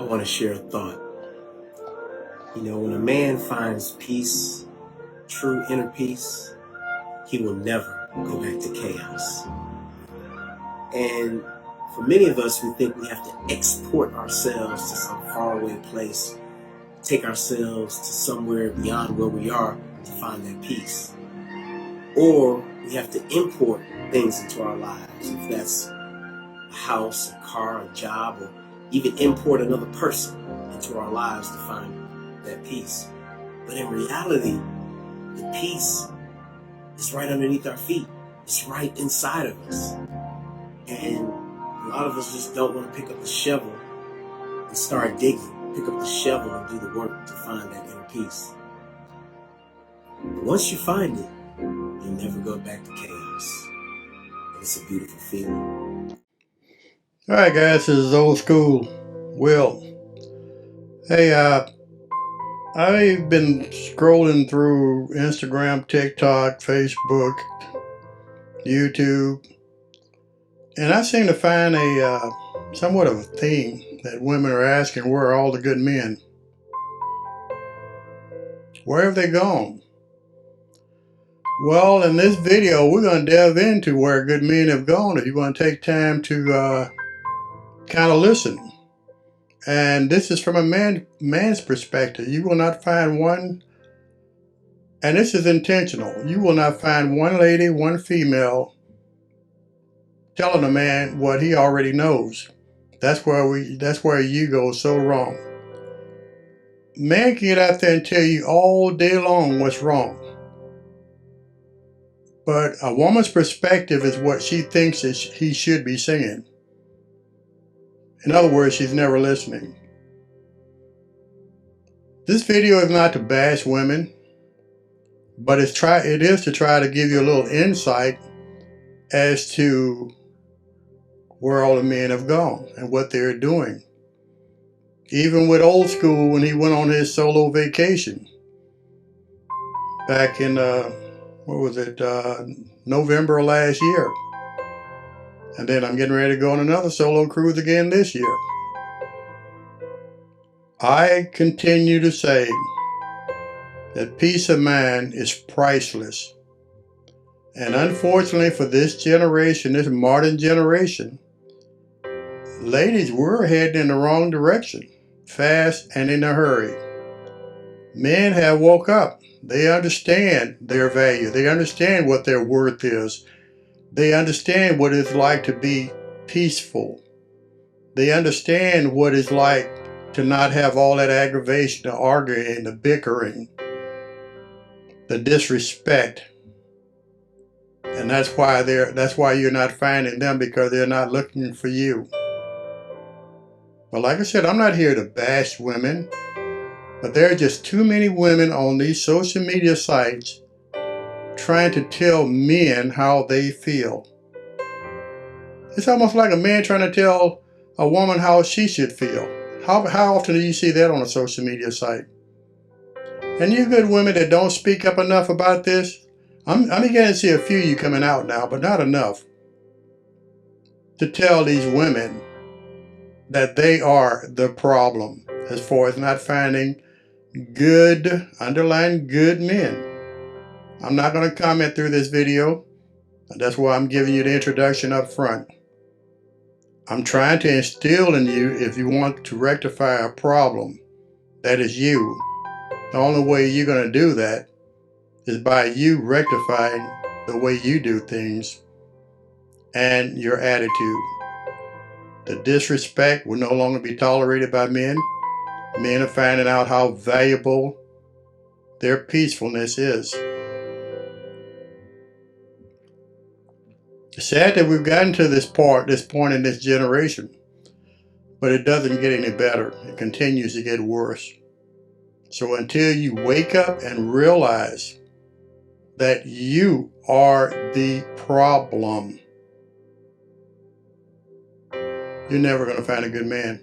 want to share a thought. You know, when a man finds peace, true inner peace, he will never go back to chaos. And for many of us, we think we have to export ourselves to some faraway place, take ourselves to somewhere beyond where we are to find that peace. Or we have to import things into our lives, if that's a house, a car, a job, or even import another person into our lives to find that peace. But in reality, the peace is right underneath our feet. It's right inside of us. And a lot of us just don't want to pick up the shovel and start digging. Pick up the shovel and do the work to find that inner peace. But once you find it, you'll never go back to chaos. And it's a beautiful feeling. All right, guys, this is Old School Will. Hey, I've been scrolling through Instagram, TikTok, Facebook, YouTube, and I seem to find a somewhat of a theme that women are asking, where are all the good men? Where have they gone? Well, in this video, we're going to delve into where good men have gone if you want to take time to kind of listen. And this is from a man's perspective. You will not find one, and this is intentional, you will not find one lady, one female telling a man what he already knows. That's where you go so wrong. Man can get out there and tell you all day long what's wrong. But a woman's perspective is what she thinks he should be saying. In other words, she's never listening. This video is not to bash women, but it is to try to give you a little insight as to where all the men have gone and what they're doing. Even with Old School, when he went on his solo vacation back in November of last year. And then I'm getting ready to go on another solo cruise again this year. I continue to say that peace of mind is priceless. And unfortunately for this generation, this modern generation, ladies, we're heading in the wrong direction, fast and in a hurry. Men have woke up. They understand their value. They understand what their worth is. They understand what it's like to be peaceful. They understand what it's like to not have all that aggravation, the arguing, the bickering, the disrespect. And that's why you're not finding them, because they're not looking for you. But like I said, I'm not here to bash women, but there are just too many women on these social media sites trying to tell men how they feel. It's almost like a man trying to tell a woman how she should feel. How often do you see that on a social media site? And you good women that don't speak up enough about this, I'm beginning to see a few of you coming out now, but not enough to tell these women that they are the problem as far as not finding good, underline good men. I'm not going to comment through this video. That's why I'm giving you the introduction up front. I'm trying to instill in you, if you want to rectify a problem, that is you. The only way you're going to do that is by you rectifying the way you do things and your attitude. The disrespect will no longer be tolerated by men. Men are finding out how valuable their peacefulness is. It's sad that we've gotten to this point in this generation, but it doesn't get any better. It continues to get worse. So until you wake up and realize that you are the problem, you're never going to find a good man.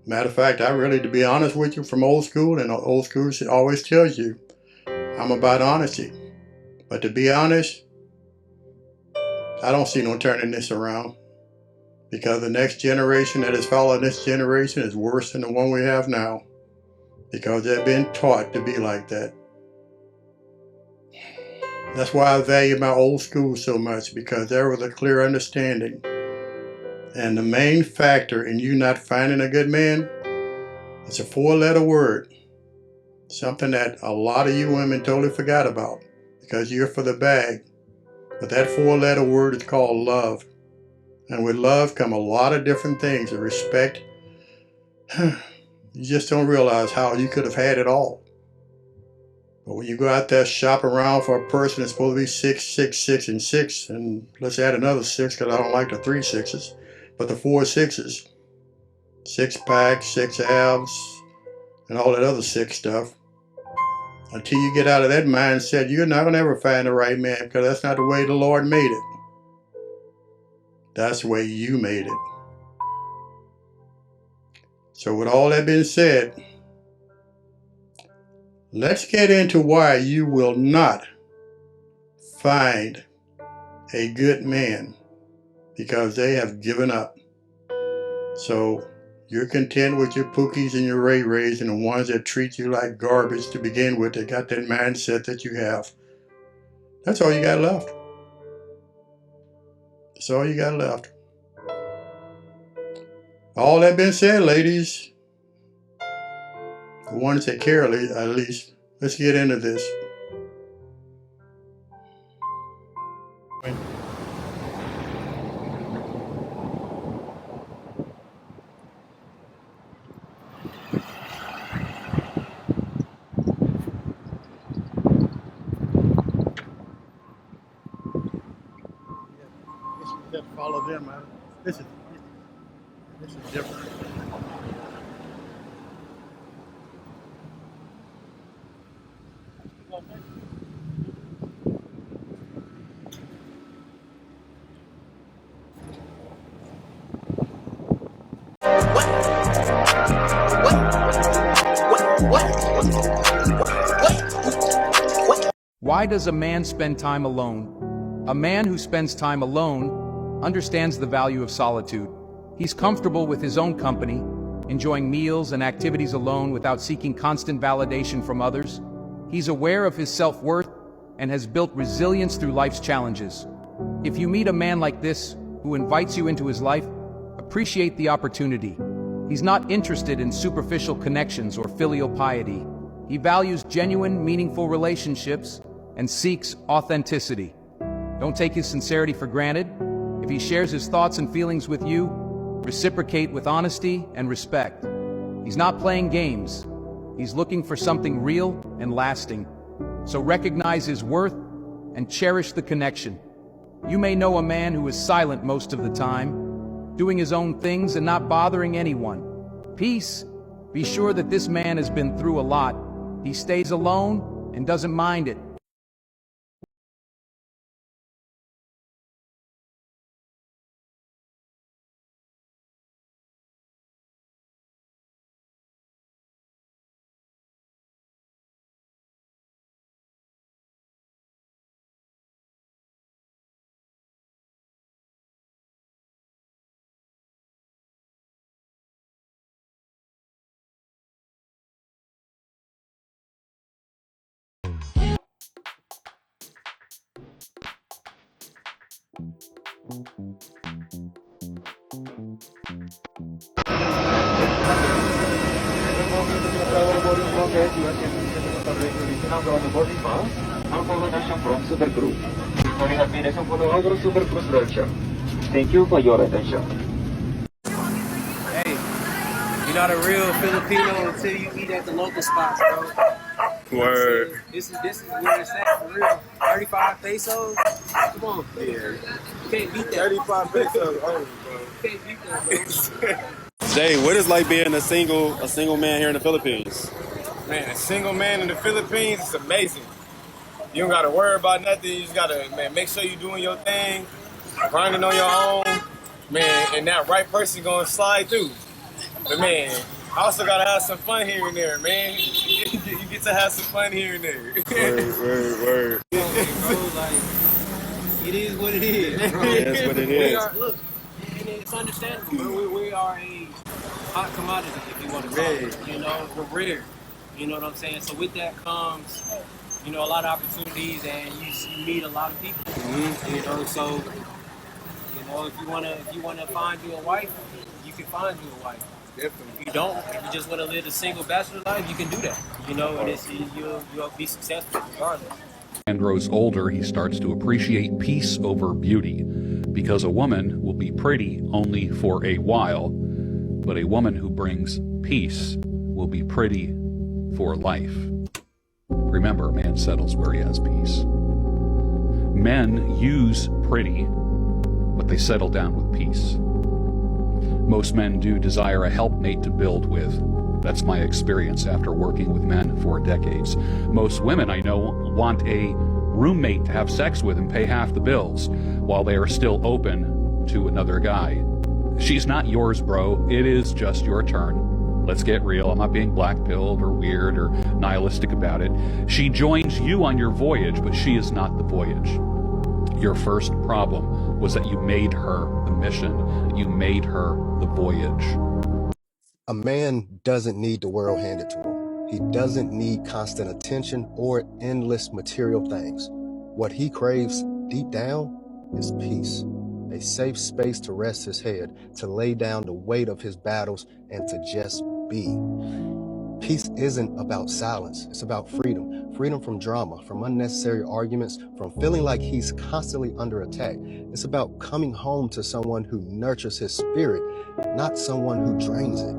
Matter of fact, to be honest with you, from Old School, and Old School always tells you, I'm about honesty. But to be honest, I don't see no turning this around, because the next generation that is following this generation is worse than the one we have now, because they've been taught to be like that. That's why I value my old school so much, because there was a clear understanding. And the main factor in you not finding a good man is a 4-letter word, something that a lot of you women totally forgot about because you're for the bag. But that 4-letter word is called love. And with love come a lot of different things. And respect, you just don't realize how you could have had it all. But when you go out there shopping around for a person that's supposed to be 6, 6, 6, and 6, and let's add another 6 because I don't like the 3 6s, but the 4 6s, 6-pack, 6 abs, and all that other 6 stuff. Until you get out of that mindset, you're not going to ever find the right man, because that's not the way the Lord made it. That's the way you made it. So with all that being said, let's get into why you will not find a good man, because they have given up. So you're content with your Pookies and your Ray Rays and the ones that treat you like garbage to begin with. They got that mindset that you have. That's all you got left. That's all you got left. All that being said, ladies, the ones that care at least, let's get into this. Just follow them, man. This is different. Why does a man spend time alone? A man who spends time alone understands the value of solitude. He's comfortable with his own company, enjoying meals and activities alone without seeking constant validation from others. He's aware of his self-worth and has built resilience through life's challenges. If you meet a man like this, who invites you into his life, appreciate the opportunity. He's not interested in superficial connections or filial piety. He values genuine, meaningful relationships and seeks authenticity. Don't take his sincerity for granted. If he shares his thoughts and feelings with you, reciprocate with honesty and respect. He's not playing games. He's looking for something real and lasting. So recognize his worth and cherish the connection. You may know a man who is silent most of the time, doing his own things and not bothering anyone. Peace. Be sure that this man has been through a lot. He stays alone and doesn't mind it. From Super Group. We have been a Super Cruise Roadshow. Thank you for your attention. Hey, you're not a real Filipino until you eat at the local spots, bro. Word. This is where it's at for real. 35 pesos? Come on, yeah. You can't beat that. 35 pesos only, bro. You can't beat that, bro. Jay, what is like being a single man here in the Philippines? Man, a single man in the Philippines, it's amazing. You don't gotta worry about nothing. You just gotta, man, make sure you're doing your thing, grinding on your own, man, and that right person gonna slide through. But man, I also gotta have some fun here and there, man. You get to have some fun here and there. Word. Bro, like, it is what it is, bro. It is what it is. Look, and it's understandable. We are a hot commodity, if you want to call it. You know, we're rare. You know what I'm saying? So with that comes, you know, a lot of opportunities, and you meet a lot of people. You know, so you know, if you wanna find you a wife, you can find you a wife. Definitely. If you don't, if you just want to live a single bachelor life, you can do that. You know, and you'll be successful regardless. And grows older, he starts to appreciate peace over beauty, because a woman will be pretty only for a while, but a woman who brings peace will be pretty for life. Remember, a man settles where he has peace. Men use pretty, but they settle down with peace. Most men do desire a helpmate to build with. That's my experience after working with men for decades. Most women I know want a roommate to have sex with and pay half the bills while they are still open to another guy. She's not yours, bro. It is just your turn. Let's get real. I'm not being black-pilled or weird or nihilistic about it. She joins you on your voyage, but she is not the voyage. Your first problem was that you made her the mission. You made her the voyage. A man doesn't need the world handed to him. He doesn't need constant attention or endless material things. What he craves deep down is peace. A safe space to rest his head, to lay down the weight of his battles, and to just be. Peace isn't about silence. It's about freedom. Freedom from drama, from unnecessary arguments, from feeling like he's constantly under attack. It's about coming home to someone who nurtures his spirit, not someone who drains it.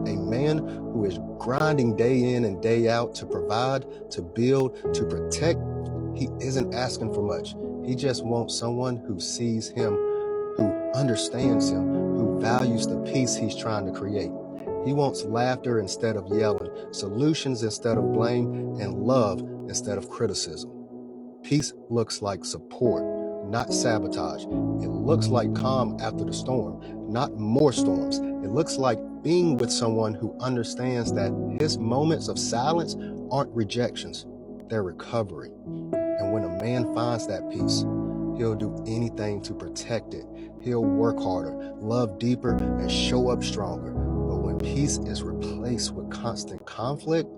A man who is grinding day in and day out to provide, to build, to protect, he isn't asking for much. He just wants someone who sees him, who understands him, who values the peace he's trying to create. He wants laughter instead of yelling, solutions instead of blame, and love instead of criticism. Peace looks like support, not sabotage. It looks like calm after the storm, not more storms. It looks like being with someone who understands that his moments of silence aren't rejections, they're recovery. And when a man finds that peace, he'll do anything to protect it. He'll work harder, love deeper, and show up stronger. But when peace is replaced with constant conflict,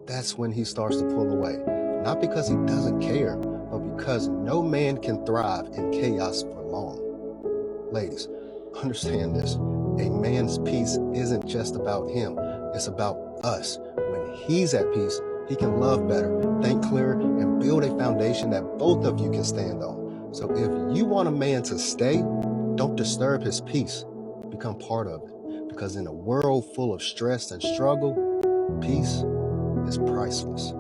that's when he starts to pull away. Not because he doesn't care, but because no man can thrive in chaos for long. Ladies, understand this. A man's peace isn't just about him. It's about us. When he's at peace, he can love better, think clearer, and build a foundation that both of you can stand on. So if you want a man to stay, don't disturb his peace. Become part of it. Because in a world full of stress and struggle, peace is priceless.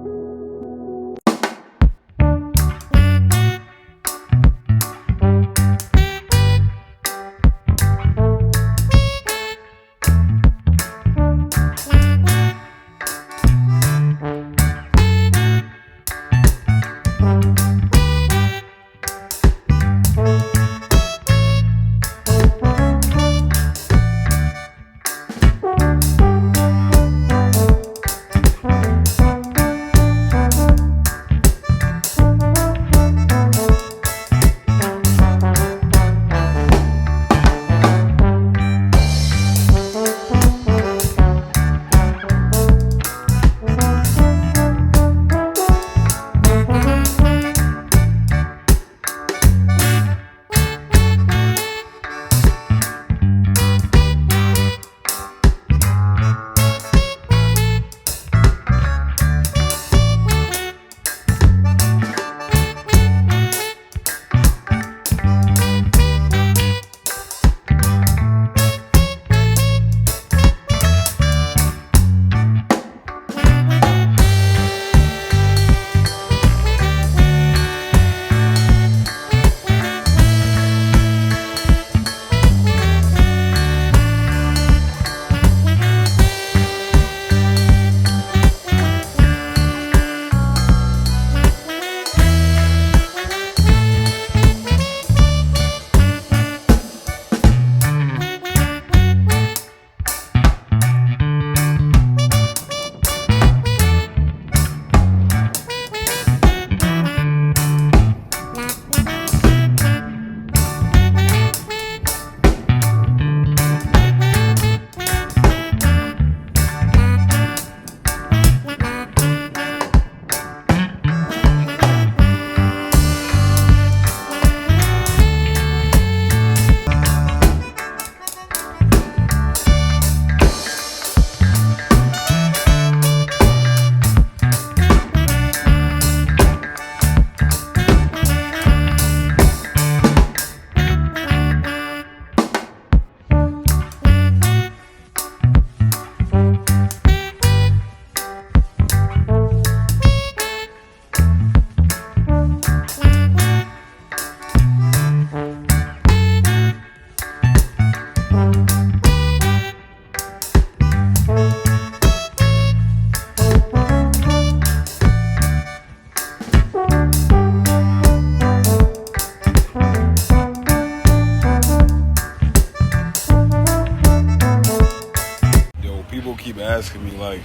keep asking me, like,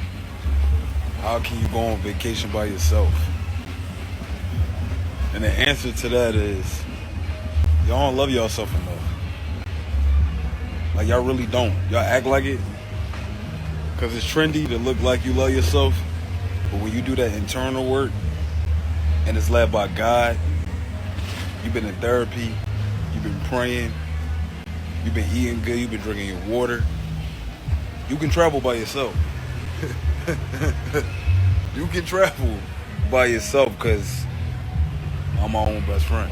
how can you go on vacation by yourself? And the answer to that is, y'all don't love yourself enough. Like, y'all really don't. Y'all act like it because it's trendy to look like you love yourself. But when you do that internal work and it's led by God, you've been in therapy, you've been praying, you've been eating good, you've been drinking your water, you can travel by yourself. You can travel by yourself because I'm my own best friend.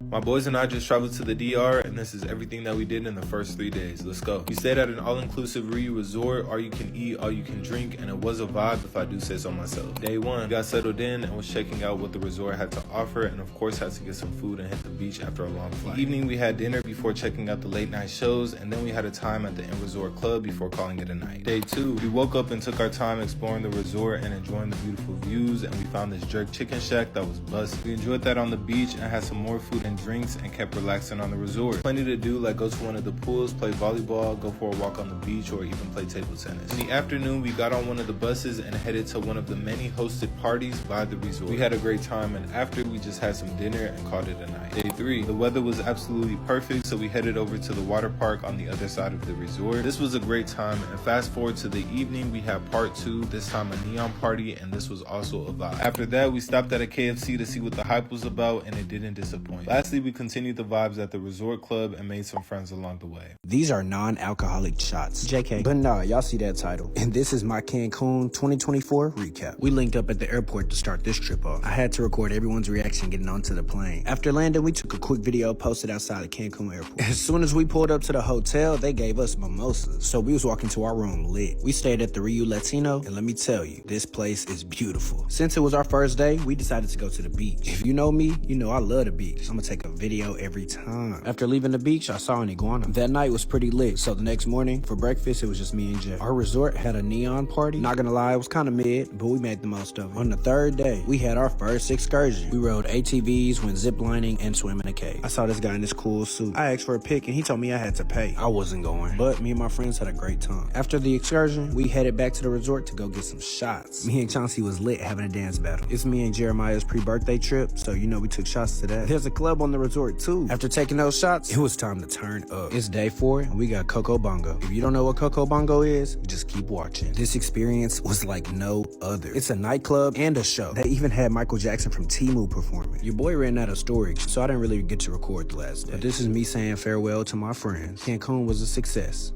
My boys and I just traveled to the DR, and this is everything that we did in the first 3 days. Let's go. We stayed at an all-inclusive Ryu resort, all you can eat, all you can drink, and it was a vibe if I do say so myself. Day 1, we got settled in and was checking out what the resort had to offer, and of course had to get some food and hit the beach after a long flight. The evening we had dinner before checking out the late night shows, and then we had a time at the in-resort club before calling it a night. Day 2, we woke up and took our time exploring the resort and enjoying the beautiful views, and we found this jerk chicken shack that was busted. We enjoyed that on the beach and had some more food and drinks and kept relaxing on the resort. Plenty to do, like go to one of the pools, play volleyball, go for a walk on the beach, or even play table tennis. In the afternoon, we got on one of the buses and headed to one of the many hosted parties by the resort. We had a great time, and after, we just had some dinner and called it a night. Day 3, the weather was absolutely perfect, so we headed over to the water park on the other side of the resort. This was a great time, and fast forward to the evening, we had part 2, this time a neon party, and this was also a vibe. After that, we stopped at a KFC to see what the hype was about, and it didn't disappoint. Lastly, we continued the vibes at the resort club and made some friends along the way. These are non-alcoholic shots. JK. But nah, y'all see that title. And this is my Cancun 2024 recap. We linked up at the airport to start this trip off. I had to record everyone's reaction getting onto the plane. After landing, we took a quick video posted outside of Cancun airport. As soon as we pulled up to the hotel, they gave us mimosas. So we was walking to our room lit. We stayed at the Ryu Latino, and let me tell you, this place is beautiful. Since it was our first day, we decided to go to the beach. If you know me, you know I love the beach. I'm gonna take a video every time. After leaving the beach, I saw an iguana. That night was pretty lit, so the next morning, for breakfast, it was just me and Jeff. Our resort had a neon party. Not gonna lie, it was kind of mid, but we made the most of it. On the third day, we had our first excursion. We rode ATVs, went ziplining, and swam in a cave. I saw this guy in this cool suit. I asked for a pic, and he told me I had to pay. I wasn't going, but me and my friends had a great time. After the excursion, we headed back to the resort to go get some shots. Me and Chauncey was lit having a dance battle. It's me and Jeremiah's pre-birthday trip, so you know we took shots to that. There's a club on the resort too. After taking those shots, it was time to turn up. It's day 4 and we got Coco Bongo. If you don't know what Coco Bongo is, just keep watching. This experience was like no other. It's a nightclub and a show. They even had Michael Jackson from Temu performing. Your boy ran out of storage, so I didn't really get to record the last day. But this is me saying farewell to my friends. Cancun was a success.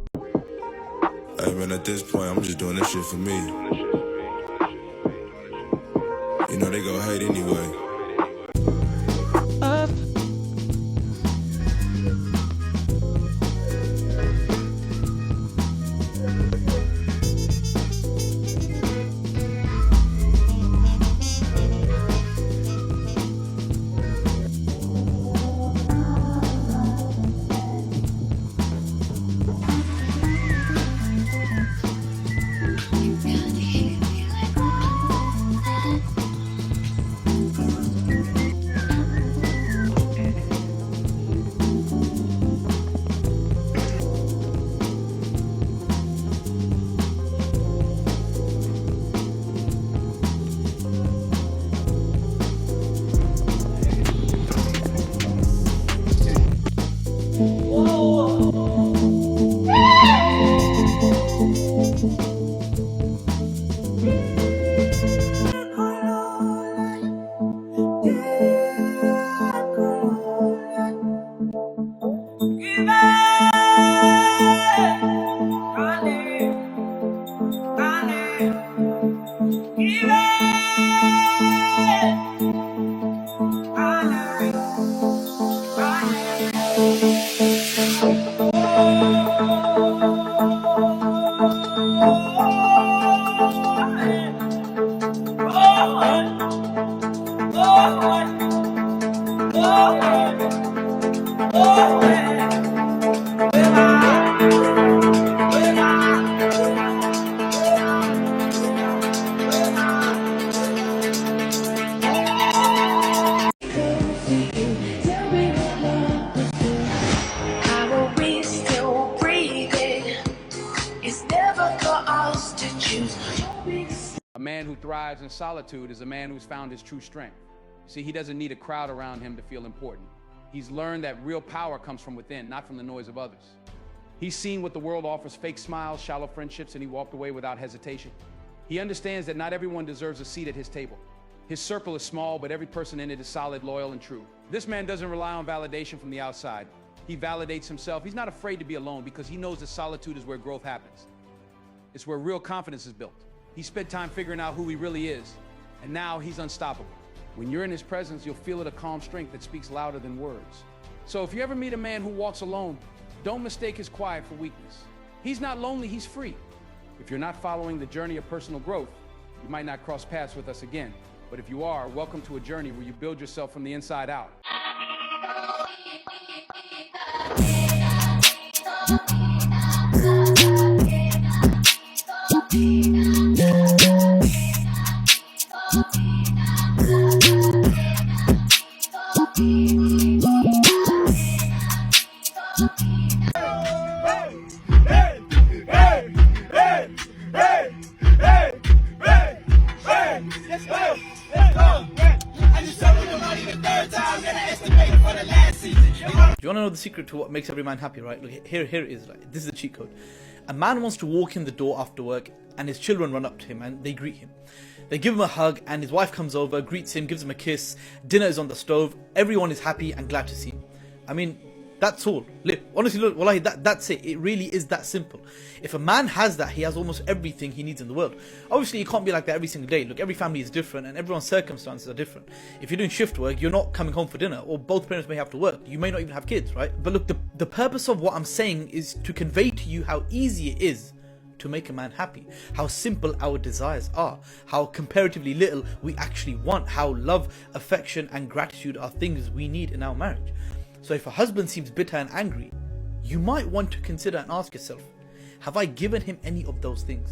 Hey man, at this point, I'm just doing this shit for me. You know they gon' hate anyway. man who thrives in solitude is a man who's found his true strength. See, he doesn't need a crowd around him to feel important. He's learned that real power comes from within, not from the noise of others. He's seen what the world offers: fake smiles, shallow friendships, and he walked away without hesitation. He understands that not everyone deserves a seat at his table. His circle is small, but every person in it is solid, loyal, and true. This man doesn't rely on validation from the outside. He validates himself. He's not afraid to be alone because he knows that solitude is where growth happens. It's where real confidence is built. He spent time figuring out who he really is, and now he's unstoppable. When you're in his presence, you'll feel it, a calm strength that speaks louder than words. So if you ever meet a man who walks alone, don't mistake his quiet for weakness. He's not lonely, he's free. If you're not following the journey of personal growth, you might not cross paths with us again. But if you are, welcome to a journey where you build yourself from the inside out. You want to know the secret to what makes every man happy, right? Look, here it is. Right? This is the cheat code. A man wants to walk in the door after work, and his children run up to him and they greet him. They give him a hug, and his wife comes over, greets him, gives him a kiss. Dinner is on the stove. Everyone is happy and glad to see him. I mean, that's all. Honestly, look, wallahi, that's it. It really is that simple. If a man has that, he has almost everything he needs in the world. Obviously, you can't be like that every single day. Look, every family is different and everyone's circumstances are different. If you're doing shift work, you're not coming home for dinner, or both parents may have to work. You may not even have kids, right? But look, the purpose of what I'm saying is to convey to you how easy it is to make a man happy, how simple our desires are, how comparatively little we actually want, how love, affection, and gratitude are things we need in our marriage. So if a husband seems bitter and angry, you might want to consider and ask yourself, have I given him any of those things?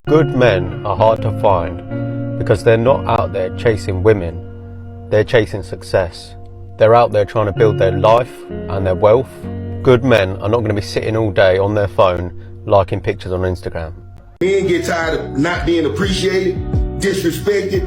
Good men are hard to find because they're not out there chasing women, they're chasing success. They're out there trying to build their life and their wealth. Good men are not going to be sitting all day on their phone liking pictures on Instagram. Men get tired of not being appreciated, disrespected,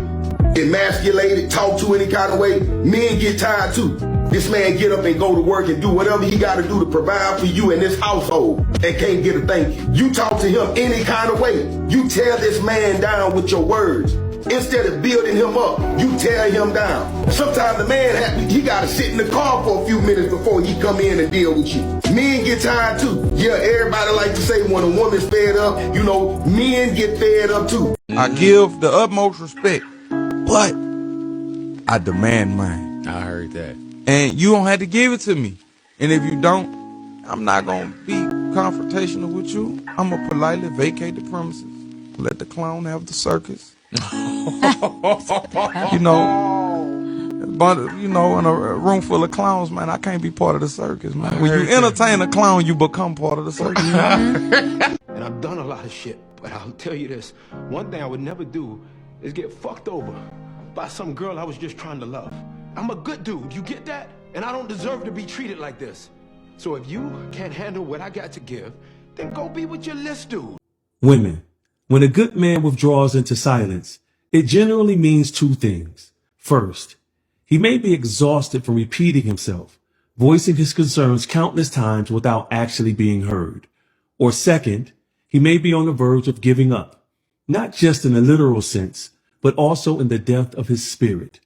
emasculated, talked to any kind of way. Men get tired too. This man get up and go to work and do whatever he got to do to provide for you and this household and can't get a thank you. You talk to him any kind of way. You tear this man down with your words. Instead of building him up, you tear him down. Sometimes the man, he got to sit in the car for a few minutes before he come in and deal with you. Men get tired too. Yeah, everybody like to say when a woman's fed up, you know, men get fed up too. I give the utmost respect, but I demand mine. I heard that. And you don't have to give it to me. And if you don't, I'm not going to be confrontational with you. I'm going to politely vacate the premises. Let the clown have the circus. You know, but you know, in a room full of clowns, man, I can't be part of the circus, man. When you entertain a clown, you become part of the circus. And I've done a lot of shit, but I'll tell you this: one thing I would never do is get fucked over by some girl I was just trying to love. I'm a good dude, you get that? And I don't deserve to be treated like this. So if you can't handle what I got to give, then go be with your list dude. Women. When a good man withdraws into silence, it generally means two things. First, he may be exhausted from repeating himself, voicing his concerns countless times without actually being heard. Or second, he may be on the verge of giving up, not just in a literal sense, but also in the depth of his spirit.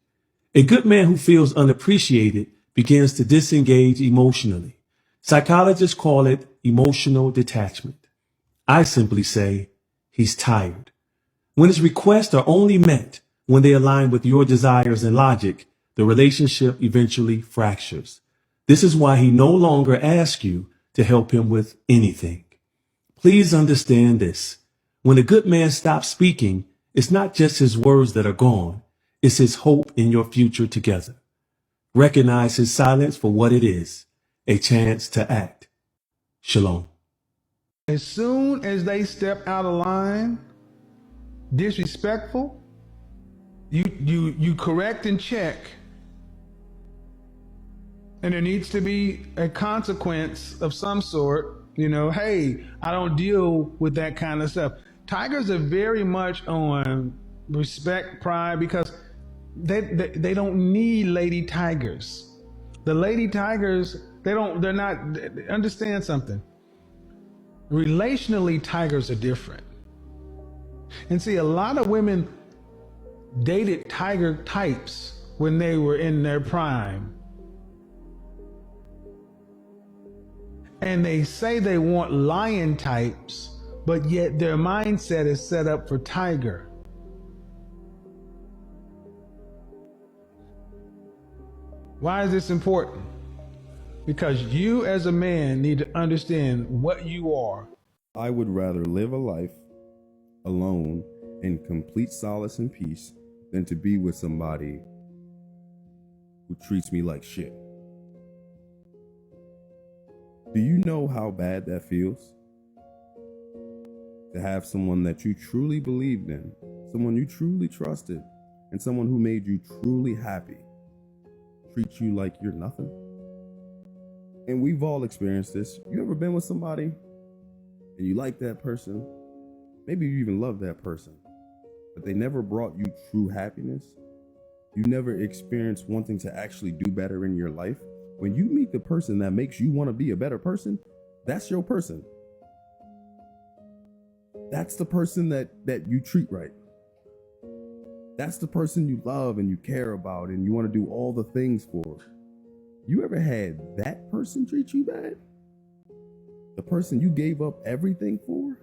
A good man who feels unappreciated begins to disengage emotionally. Psychologists call it emotional detachment. I simply say, he's tired. When his requests are only met when they align with your desires and logic, the relationship eventually fractures. This is why he no longer asks you to help him with anything. Please understand this. When a good man stops speaking, it's not just his words that are gone. It's his hope in your future together. Recognize his silence for what it is, a chance to act. Shalom. As soon as they step out of line, disrespectful, you correct and check, and there needs to be a consequence of some sort You know, hey, I don't deal with that kind of stuff. Tigers are very much on respect, pride, because they don't need lady tigers. The lady tigers, they're not, understand something. Relationally, tigers are different. And see, a lot of women dated tiger types when they were in their prime. And they say they want lion types, but yet their mindset is set up for tiger. Why is this important? Because you as a man need to understand what you are. I would rather live a life alone in complete solace and peace than to be with somebody who treats me like shit. Do you know how bad that feels? To have someone that you truly believed in, someone you truly trusted, and someone who made you truly happy treat you like you're nothing? And we've all experienced this. You ever been with somebody and you like that person? Maybe you even love that person, but they never brought you true happiness. You never experienced wanting to actually do better in your life. When you meet the person that makes you want to be a better person, that's your person. That's the person that you treat right. That's the person you love and you care about and you want to do all the things for. You ever had that person treat you bad? The person you gave up everything for?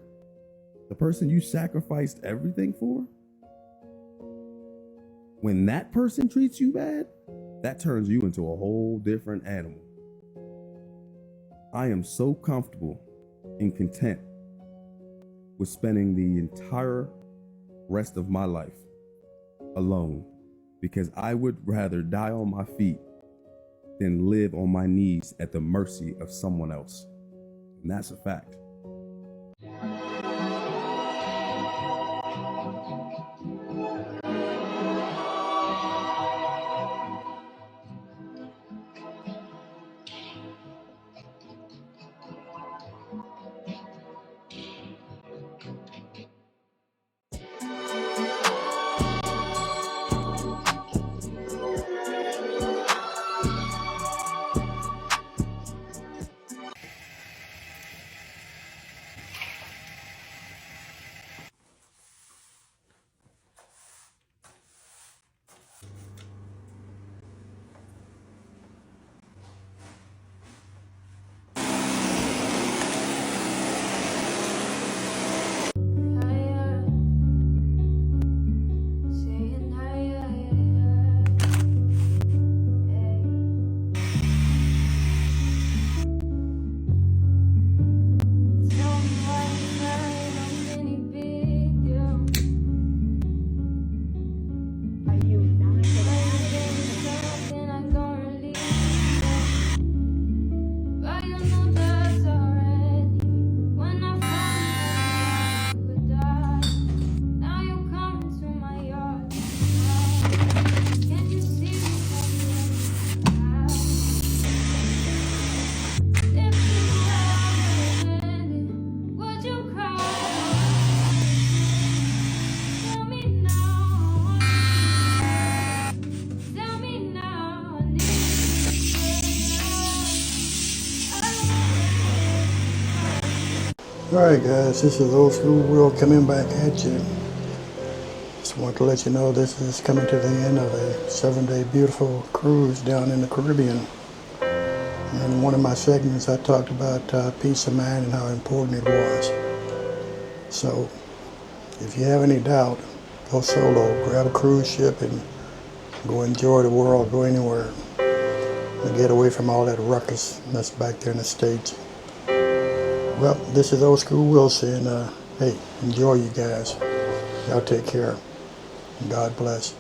The person you sacrificed everything for? When that person treats you bad, that turns you into a whole different animal. I am so comfortable and content with spending the entire rest of my life alone, because I would rather die on my feet than live on my knees at the mercy of someone else. And that's a fact. Alright guys, this is Old School Will coming back at you. Just want to let you know this is coming to the end of a 7-day beautiful cruise down in the Caribbean. And in one of my segments I talked about peace of mind and how important it was. So if you have any doubt, go solo, grab a cruise ship and go enjoy the world, go anywhere. And get away from all that ruckus that's back there in the States. Well, this is Old School Will saying, hey, enjoy you guys. Y'all take care. God bless.